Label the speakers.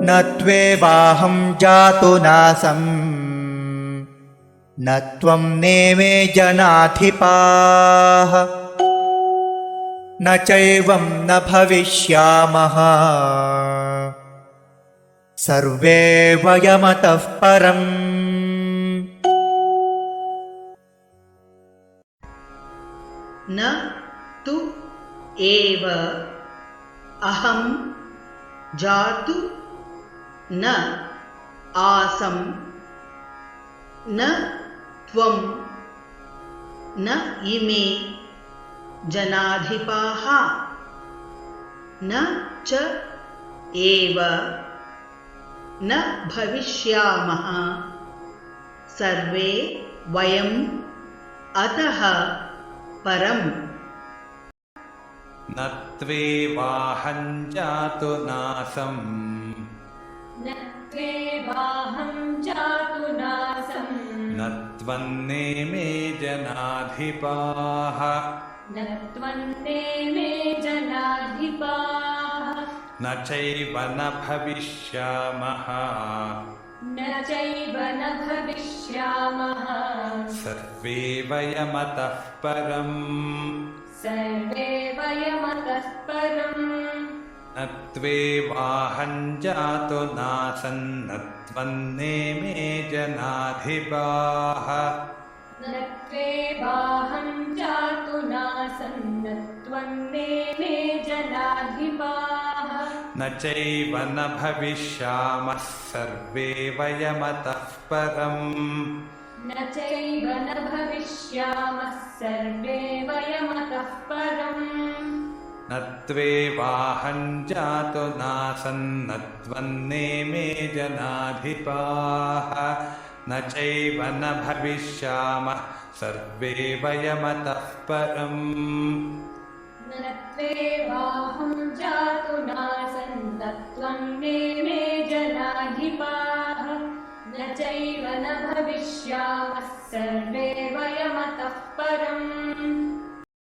Speaker 1: न त्वेवाहं जातु नासं न त्वं नेमे जनाधिपाः न चैवं न भविष्यामः सर्वे वयमतः परम्।
Speaker 2: न तु एव अहं जातु न आसं न त्वं न इमे जनाधिपाः न च एव न भविष्यामः सर्वे वयम् अतः परम्।
Speaker 3: न त्वेवाहं जातु नासं
Speaker 4: न त्वेवाहं जातु नासं
Speaker 3: न त्वन्नेमे जनाधिपाः
Speaker 4: न त्वन्नेमे जनाधिपाः
Speaker 3: न चैव न भविष्यामः
Speaker 4: न चैव न भविष्यामः
Speaker 3: सर्वे वयमतः परम्।
Speaker 4: सर्वे वयमतः परम्।
Speaker 3: न त्वेवाहं जातु नासं न त्वन्नेमे जनाधिपाः
Speaker 4: न त्वेवाहं जातु नासं न त्वन्नेमे जनाधिपाः
Speaker 3: न चैव न भविष्यामः सर्वे वयमतः परम्।
Speaker 4: न चैव न भविष्यामः सर्वे वयमतः परम्।
Speaker 3: न त्वेवाहं जातु नासं न त्वन्नेमे जनाधिपाः न चैव न भविष्यामः सर्वे वयमतः परम्।
Speaker 4: न त्वेवाहं जातु नासं न त्वन्नेमे जनाधिपाः न चैव न भविष्यामः सर्वे वयमतः परम्।